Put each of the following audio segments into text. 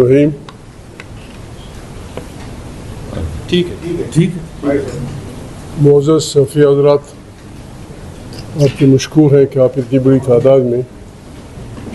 رحیم ٹھیک ہے معزز صفی حضرات، آپ کے مشکور ہیں کہ آپ اتنی بڑی تعداد میں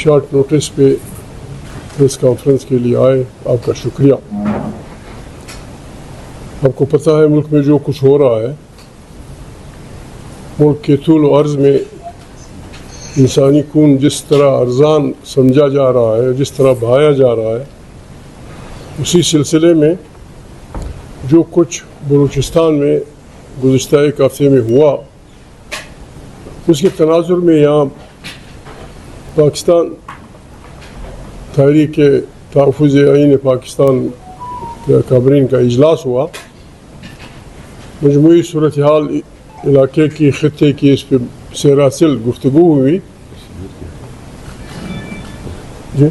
شارٹ نوٹس پہ پریس کانفرنس کے لیے آئے، آپ کا شکریہ۔ آپ کو پتہ ہے ملک میں جو کچھ ہو رہا ہے، ملک کے طول و عرض میں انسانی خون جس طرح ارزان سمجھا جا رہا ہے، جس طرح بہایا جا رہا ہے، اسی سلسلے میں جو کچھ بلوچستان میں گزشتہ ایک ہفتے میں ہوا، اس کے تناظر میں یہاں پاکستان تحریک تحفظ آئین پاکستان کابرین کا اجلاس ہوا۔ مجموعی صورتحال علاقے کی، خطے کی، اس پہ سیراسل گفتگو ہوئی۔ جی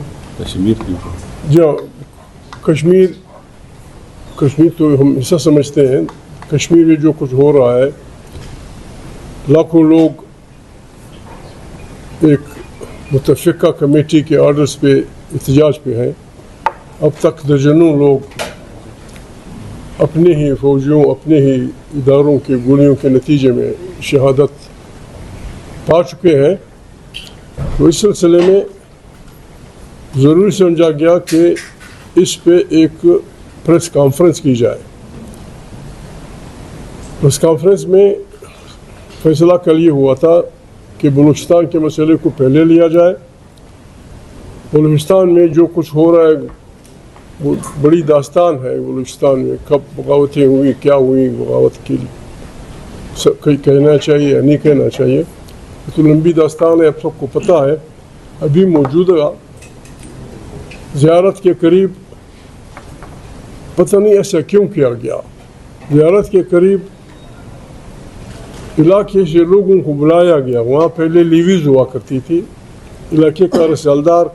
کشمیر تو ہم حصہ سمجھتے ہیں۔ کشمیر میں جو کچھ ہو رہا ہے، لاکھوں لوگ ایک متفقہ کمیٹی کے آرڈرز پہ احتجاج پہ ہیں۔ اب تک درجنوں لوگ اپنے ہی فوجیوں، اپنے ہی اداروں کے گولیوں کے نتیجے میں شہادت پا چکے ہیں۔ تو اس سلسلے میں ضروری سمجھا گیا کہ اس پہ ایک پریس کانفرنس کی جائے۔ پریس کانفرنس میں فیصلہ کل یہ ہوا تھا کہ بلوچستان کے مسئلے کو پہلے لیا جائے۔ بلوچستان میں جو کچھ ہو رہا ہے وہ بڑی داستان ہے۔ بلوچستان میں کب بغاوتیں ہوئی، کیا ہوئی، بغاوت کی کہنا چاہیے یا نہیں کہنا چاہیے، تو لمبی داستان ہے، اب سب کو پتہ ہے۔ ابھی موجودہ زیارت کے قریب پتہ نہیں ایسا کیوں کیا گیا، زیارت کے قریب علاقے سے لوگوں کو بلایا گیا۔ وہاں پہلے لیویز ہوا کرتی تھی، علاقے کا رسالدار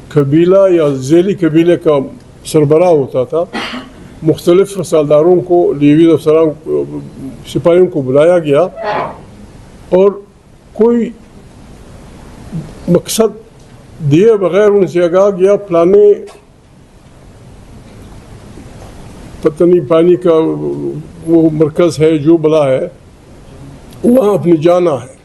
قبیلہ یا ذیلی قبیلے کا سربراہ ہوتا تھا۔ مختلف رسالداروں کو، لیویز افسران، سپاہیوں کو بلایا گیا اور کوئی مقصد دیے بغیر ان سے کہا گیا فلانے پتہ نہیں پانی کا وہ مرکز ہے جو بلا ہے، وہاں اپنی جانا ہے۔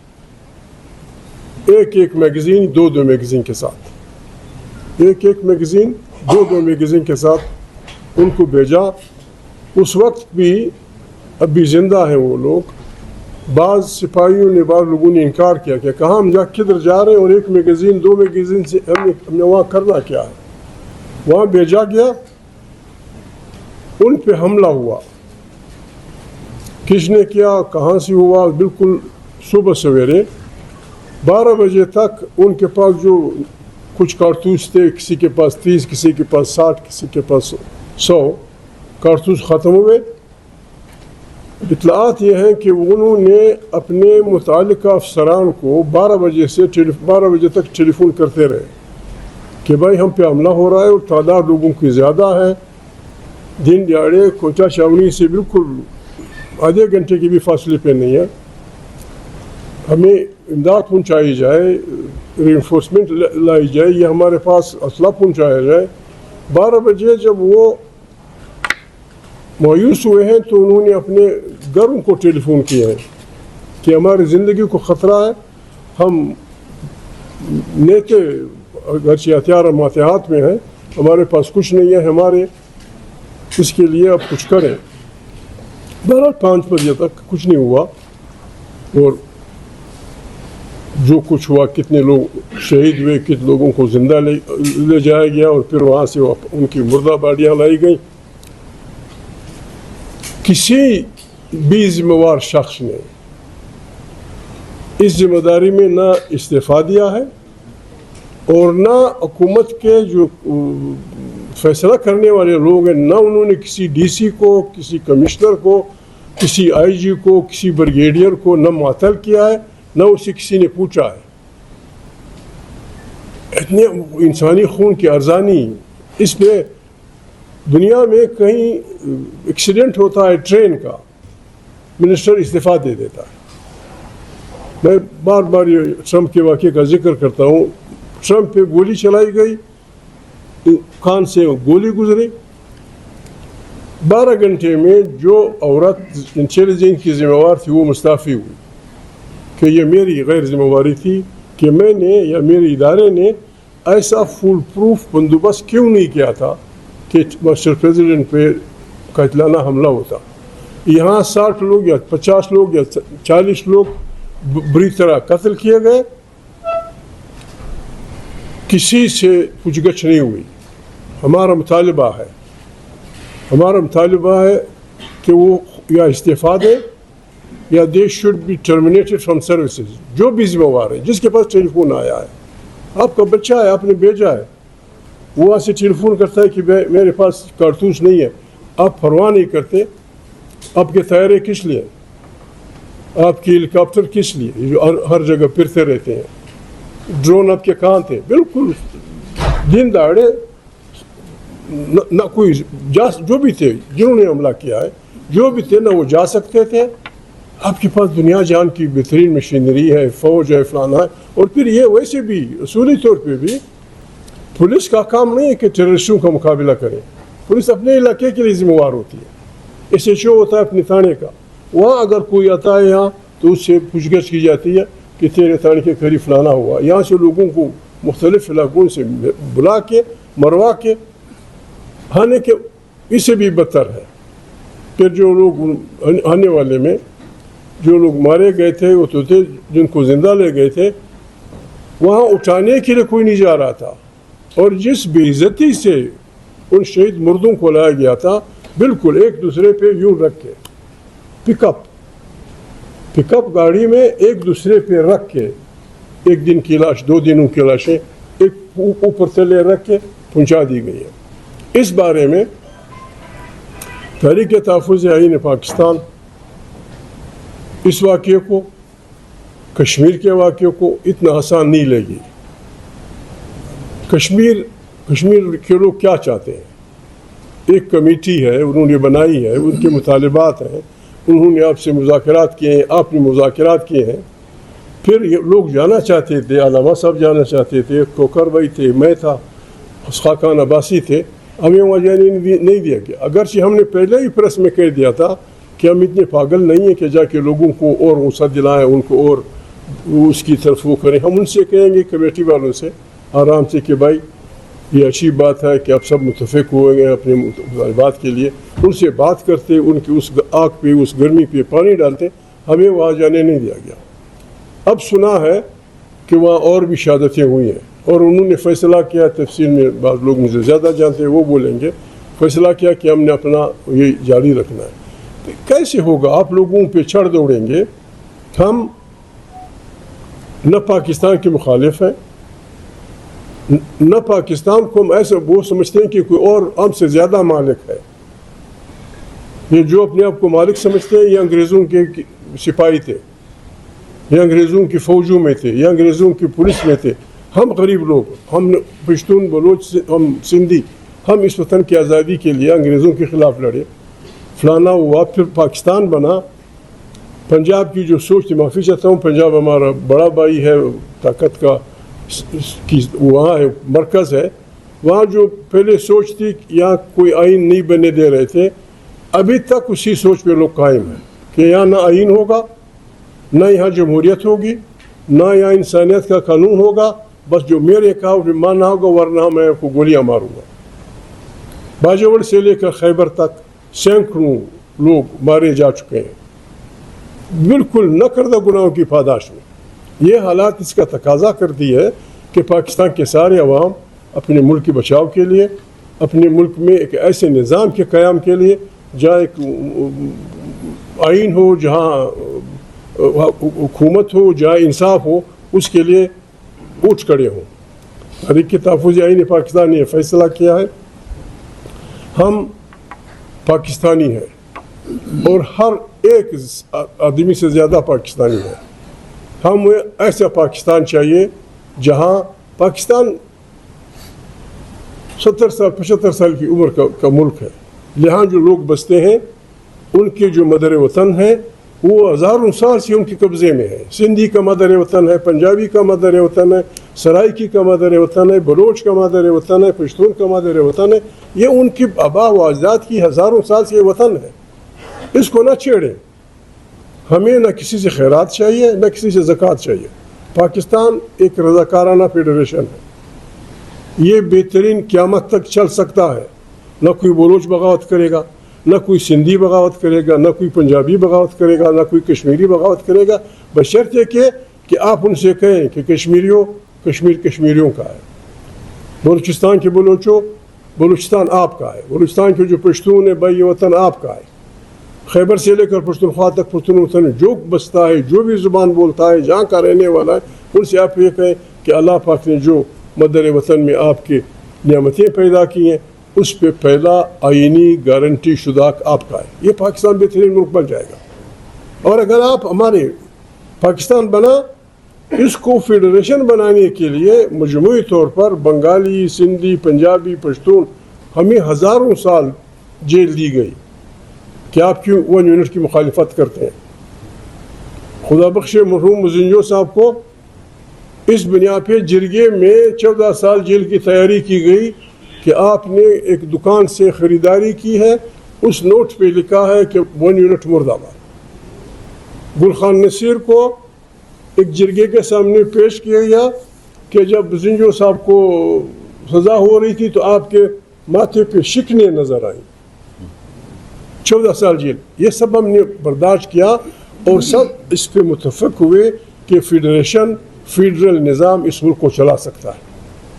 ایک میگزین، دو میگزین کے ساتھ، ایک میگزین، دو میگزین کے ساتھ ان کو بھیجا۔ اس وقت بھی ابھی زندہ ہیں وہ لوگ۔ بعض سپاہیوں نے، بعض لوگوں نے انکار کیا کہ کہاں ہم کدھر جا رہے ہیں، اور ایک میگزین، دو میگزین سے ہم نے وہاں کرنا کیا ہے۔ وہاں بھیجا گیا، ان پہ حملہ ہوا۔ کس نے کیا، کہاں سے ہوا؟ بالکل صبح سویرے 12 بجے تک ان کے پاس جو کچھ کارتوس تھے، کسی کے پاس 30، کسی کے پاس 60، کسی کے پاس 100 کارتوس ختم ہوئے۔ اطلاعات یہ ہیں کہ انہوں نے اپنے متعلقہ افسران کو 12 بجے تک ٹیلی فون کرتے رہے کہ بھائی ہم پہ حملہ ہو رہا ہے اور تعداد لوگوں کی زیادہ ہے۔ دن دیہڑے کوچا چھاونی سے بالکل آدھے گھنٹے کے بھی فاصلے پہ نہیں ہے، ہمیں امداد پہنچائی جائے، ری انفورسمنٹ لائی جائے، یا ہمارے پاس اسلحہ پہنچایا جائے۔ 12 بجے جب وہ مایوس ہوئے ہیں تو انہوں نے اپنے گھروں کو ٹیلی فون کیا ہے کہ ہماری زندگی کو خطرہ ہے، ہم نیتے اگرچہ ہتھیار ماتحات میں ہیں، ہمارے پاس کچھ نہیں ہے، ہمارے اس کے لیے اب کچھ کریں۔ بہرحال 5 بجے تک کچھ نہیں ہوا، اور جو کچھ ہوا، کتنے لوگ شہید ہوئے، کتنے لوگوں کو زندہ لے جایا گیا، اور پھر وہاں سے ان کی مردہ باڈیاں لائی گئیں۔ کسی بھی ذمہ دار شخص نے اس ذمہ داری میں نہ استعفیٰ دیا ہے، اور نہ حکومت کے جو فیصلہ کرنے والے لوگ ہیں، نہ انہوں نے کسی ڈی سی کو، کسی کمشنر کو، کسی آئی جی کو، کسی بریگیڈیئر کو نہ معطل کیا ہے، نہ اسے کسی نے پوچھا ہے۔ اتنے انسانی خون کی ارزانی، اس میں دنیا میں کہیں ایکسیڈنٹ ہوتا ہے ٹرین کا، منسٹر استعفیٰ دے دیتا ہے۔ میں بار بار یہ ٹرمپ کے واقعے کا ذکر کرتا ہوں۔ ٹرمپ پہ گولی چلائی گئی، کان سے گولی گزری. 12 گھنٹے میں جو عورت انٹیلیجنس کی ذمہ وار تھی وہ مستعفی ہوئی کہ یہ میری غیر ذمہ واری تھی کہ میں نے یا میرے ادارے نے ایسا فل پروف بندوبست کیوں نہیں کیا تھا کہ مسٹر پریزیڈنٹ پہ قاتلانہ حملہ ہوتا. یہاں 60 لوگ یا 50 لوگ یا 40 لوگ بری طرح قتل کیے گئے, کسی سے پوچھ گچھ نہیں ہوئی. ہمارا مطالبہ ہے کہ وہ یا استعفیٰ دیں یا they should be terminated from services. جو بھی ذمہ وار ہے, جس کے پاس ٹیلی فون آیا ہے, آپ کا بچہ ہے, آپ نے بھیجا ہے, وہ وہاں سے ٹیلی فون کرتا ہے کہ میرے پاس کارتوس نہیں ہے, آپ پرواہ نہیں کرتے. آپ کے طیارے کس لیے, آپ کی ہیلی کاپٹر کس لیے جو ہر جگہ پھرتے رہتے ہیں, ڈرون آپ کے کہاں تھے؟ بالکل دن دہاڑے نہ کوئی جو بھی تھے جنہوں نے حملہ کیا ہے, جو بھی تھے نہ وہ جا سکتے تھے. آپ کے پاس دنیا جان کی بہترین مشینری ہے, فوج ہے, فلانا ہے. اور پھر یہ ویسے بھی اصولی طور پہ بھی پولیس کا کام نہیں ہے کہ ٹیررسٹوں کا مقابلہ کرے. پولیس اپنے علاقے کے لیے ذمہ وار ہوتی ہے. ایس ایچ او ہوتا ہے اپنے تھانے کا, وہاں اگر کوئی آتا ہے یہاں تو اس سے پوچھ گچھ کی جاتی ہے کہ تیرے تھانے کے قریب فلانا ہوا. یہاں سے لوگوں کو مختلف علاقوں سے بلا کے مروا کے آنے کے اس سے بھی بدتر ہے. پھر جو لوگ آنے والے میں جو لوگ مارے گئے تھے وہ تو تھے جن کو زندہ لے گئے تھے, وہاں اٹھانے کے لیے کوئی نہیں جا رہا تھا. اور جس بے عزتی سے ان شہید مردوں کو لایا گیا تھا, بالکل ایک دوسرے پہ یوں رکھ کے پک اپ گاڑی میں ایک دوسرے پہ رکھ کے, ایک دن کی لاش 2 دنوں کی لاشیں ایک اوپر تلے رکھ کے پہنچا دی گئی ہے. اس بارے میں تحریک تحفظ آئین پاکستان اس واقعے کو, کشمیر کے واقعے کو اتنا آسان نہیں لے گی. کشمیر کے لوگ کیا چاہتے ہیں؟ ایک کمیٹی ہے, انہوں نے بنائی ہے, ان کے مطالبات ہیں, انہوں نے آپ سے مذاکرات کیے ہیں, آپ نے مذاکرات کیے ہیں. پھر یہ لوگ جانا چاہتے تھے, علامہ صاحب جانا چاہتے تھے, کوکر بھائی تھے, میں تھا, خاقان عباسی تھے. ہمیں وہاں جانے نہیں دیا گیا, اگرچہ ہم نے پہلے ہی پریس میں کہہ دیا تھا کہ ہم اتنے پاگل نہیں ہیں کہ جا کے لوگوں کو اور غصہ دلائیں, ان کو اور اس کی طرف وہ کریں. ہم ان سے کہیں گے کمیٹی والوں سے آرام سے کہ بھائی یہ اچھی بات ہے کہ آپ سب متفق ہوئے گے اپنے مطالبات کے لیے. ان سے بات کرتے, ان کی اس آگ پہ اس گرمی پہ پانی ڈالتے. ہمیں وہاں جانے نہیں دیا گیا. اب سنا ہے کہ وہاں اور بھی شہادتیں ہوئی ہیں اور انہوں نے فیصلہ کیا, تفصیل میں بعض لوگ مجھے زیادہ جانتے ہیں وہ بولیں گے, فیصلہ کیا کہ ہم نے اپنا یہ جاری رکھنا ہے. کیسے ہوگا؟ آپ لوگوں پہ چڑھ دوڑیں گے. ہم نہ پاکستان کے مخالف ہیں, نہ پاکستان کو ہم ایسا وہ سمجھتے ہیں کہ کوئی اور ہم سے زیادہ مالک ہے. یہ جو اپنے آپ کو مالک سمجھتے ہیں یہ انگریزوں کے سپاہی تھے, یہ انگریزوں کی فوجوں میں تھے, یہ انگریزوں کی پولیس میں تھے. ہم غریب لوگ, ہم پشتون, بلوچ, ہم سندھی, ہم اس وطن کی آزادی کے لیے انگریزوں کے خلاف لڑے. فلانا ہوا, پھر پاکستان بنا. پنجاب کی جو سوچ تھی, معافی چاہتا ہوں, پنجاب ہمارا بڑا بھائی ہے, طاقت کا وہاں ہے, مرکز ہے. وہاں جو پہلے سوچ تھی یہاں کوئی آئین نہیں بننے دے رہے تھے, ابھی تک اسی سوچ پہ لوگ قائم ہیں کہ یہاں نہ آئین ہوگا, نہ یہاں جمہوریت ہوگی, نہ یہاں انسانیت کا قانون ہوگا. بس جو میرے کہا وہ ماننا ہوگا, ورنہ میں آپ کو گولیاں ماروں گا. باجوڑ سے لے کر خیبر تک سینکڑوں لوگ مارے جا چکے ہیں, بالکل نہ کردہ گناہوں کی پاداش میں. یہ حالات اس کا تقاضا کرتی ہے کہ پاکستان کے سارے عوام اپنے ملک کے بچاؤ کے لیے, اپنے ملک میں ایک ایسے نظام کے قیام کے لیے جہاں ایک آئین ہو, جہاں حکومت ہو, جہاں انصاف ہو, اس کے لیے اٹھ کھڑے ہوں. تحریک تحفظ آئین پاکستان نے فیصلہ کیا ہے, ہم پاکستانی ہیں اور ہر ایک آدمی سے زیادہ پاکستانی ہے. ہمیں ایسا پاکستان چاہیے جہاں پاکستان 70 سال 75 سال کی عمر کا ملک ہے. یہاں جو لوگ بستے ہیں ان کے جو مدر وطن ہیں وہ ہزاروں سال سے ان کے قبضے میں ہے. سندھی کا مدر وطن ہے, پنجابی کا مدر وطن ہے, سرائکی کا مادر وطن ہے، بلوچ کا مادر وطن ہے، پشتون کا مادر وطن ہے. یہ ان کی آباء و اجداد کی ہزاروں سال سے یہ وطن ہے. اس کو نہ چھیڑیں. ہمیں نہ کسی سے خیرات چاہیے نہ کسی سے زکوٰۃ چاہیے. پاکستان ایک رضاکارانہ فیڈریشن ہے. یہ بہترین قیامت تک چل سکتا ہے. نہ کوئی بلوچ بغاوت کرے گا، نہ کوئی سندھی بغاوت کرے گا، نہ کوئی پنجابی بغاوت کرے گا، نہ کوئی کشمیری بغاوت کرے گا، بشرطے کہ آپ ان سے کہیں کہ کشمیریوں، کشمیر کشمیریوں کا ہے. بلوچستان کے بلوچوں، بلوچستان آپ کا ہے. بلوچستان کے جو پشتون ہے بھائی، یہ وطن آپ کا ہے. خیبر سے لے کر پشتونخوا تک پشتون وطن جو بستا ہے، جو بھی زبان بولتا ہے، جہاں کا رہنے والا ہے، ان سے آپ یہ کہیں کہ اللہ پاک نے جو مدر وطن میں آپ کی نعمتیں پیدا کی ہیں، اس پہ پہلا آئینی گارنٹی شدہ آپ کا ہے. یہ پاکستان بہترین ملک بن جائے گا. اور اگر آپ ہمارے پاکستان بنا، اس کو فیڈریشن بنانے کے لیے مجموعی طور پر بنگالی، سندھی، پنجابی، پشتون، ہمیں ہزاروں سال جیل دی گئی کہ آپ کیوں 1 یونٹ کی مخالفت کرتے ہیں. خدا بخش مرحوم مزنجو صاحب کو اس بنیاد پہ جرگے میں 14 سال جیل کی تیاری کی گئی کہ آپ نے ایک دکان سے خریداری کی ہے، اس نوٹ پہ لکھا ہے کہ 1 یونٹ مرد آباد. گل خان نصیر کو ایک جرگے کے سامنے پیش کیا گیا کہ جب زنجو صاحب کو سزا ہو رہی تھی تو آپ کے ماتھے پہ شکنیں نظر آئیں. 14 سال جیل. یہ سب ہم نے برداشت کیا اور سب اس پہ متفق ہوئے کہ فیڈریشن، فیڈرل نظام اس ملک کو چلا سکتا ہے،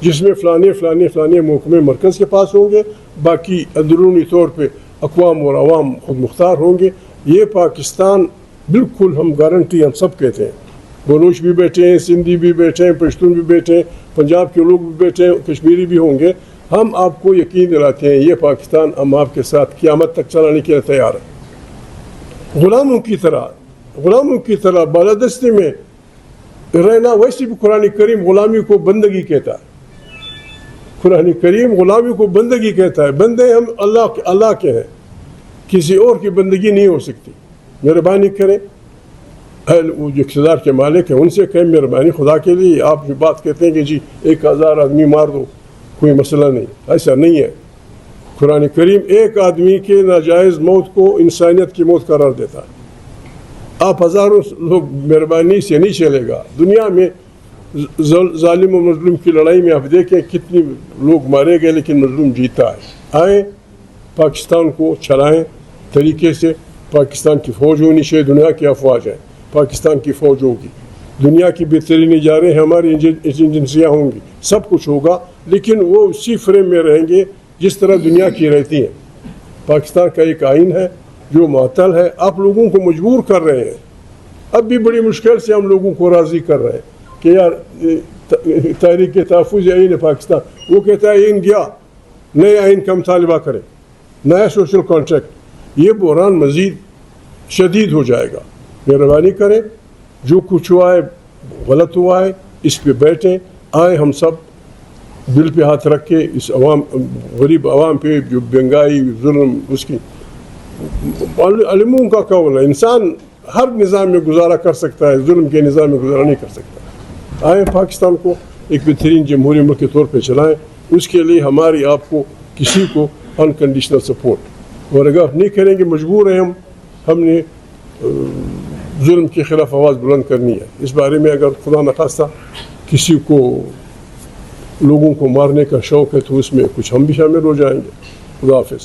جس میں فلانے محکمے مرکز کے پاس ہوں گے، باقی اندرونی طور پہ اقوام اور عوام خود مختار ہوں گے. یہ پاکستان بالکل ہم گارنٹی ہم سب کہتے ہیں. بلوچ بھی بیٹھے ہیں، سندھی بھی بیٹھے ہیں، پشتون بھی بیٹھے ہیں، پنجاب کے لوگ بھی بیٹھے ہیں، کشمیری بھی ہوں گے. ہم آپ کو یقین دلاتے ہیں یہ پاکستان ہم آپ کے ساتھ قیامت تک چلانے کے لیے تیار ہے. غلاموں کی طرح بالادستی میں رہنا، ویسے بھی قرآن کریم غلامی کو بندگی کہتا ہے. قرآن کریم غلامی کو بندگی کہتا ہے. بندے ہم اللہ کے ہیں، کسی اور کی بندگی نہیں ہو سکتی. مہربانی کریں، وہ جو اقتدار کے مالک ہیں ان سے کہیں مہربانی خدا کے لیے. آپ جو بات کہتے ہیں کہ جی 1000 آدمی مار دو کوئی مسئلہ نہیں، ایسا نہیں ہے. قرآن کریم ایک آدمی کے ناجائز موت کو انسانیت کی موت قرار دیتا ہے. آپ ہزاروں لوگ مہربانی سے نہیں چلے گا. دنیا میں ظالم و مظلوم کی لڑائی میں آپ دیکھیں کتنے لوگ مارے گئے لیکن مظلوم جیتا ہے. آئیں پاکستان کو چلائیں طریقے سے. پاکستان کی فوج ہونی چاہیے، دنیا کی افواج ہے، پاکستان کی فوج ہوگی. دنیا کی بہترین ادارے ہیں، ہماری ایجنسیاں ہوں گی، سب کچھ ہوگا، لیکن وہ اسی فریم میں رہیں گے جس طرح دنیا کی رہتی ہیں. پاکستان کا ایک آئین ہے جو معطل ہے. آپ لوگوں کو مجبور کر رہے ہیں. اب بھی بڑی مشکل سے ہم لوگوں کو راضی کر رہے ہیں کہ یار تحریک تحفظ آئین پاکستان، وہ کہتا ہے آئین گیا، نئے آئین کا مطالبہ کریں، نیا سوشل کانٹریکٹ. یہ بحران مزید شدید ہو جائے گا. مہربانی کریں، جو کچھ ہوا ہے غلط ہوا ہے، اس پہ بیٹھیں. آئیں ہم سب دل پہ ہاتھ رکھ کے اس غریب عوام پہ جو مہنگائی، ظلم، اس کی علموں کا قول ہے. انسان ہر نظام میں گزارا کر سکتا ہے، ظلم کے نظام میں گزارا نہیں کر سکتا. آئیں پاکستان کو ایک بہترین جمہوری ملک کے طور پہ چلائیں. اس کے لیے ہماری آپ کو کسی کو انکنڈیشنل سپورٹ، اور اگر آپ نہیں کریں گے مجبور ہیں ہم نے ظلم کے خلاف آواز بلند کرنی ہے. اس بارے میں اگر خدا نخواستہ کسی کو لوگوں کو مارنے کا شوق ہے تو اس میں کچھ ہم بھی شامل ہو جائیں گے. خدا حافظ.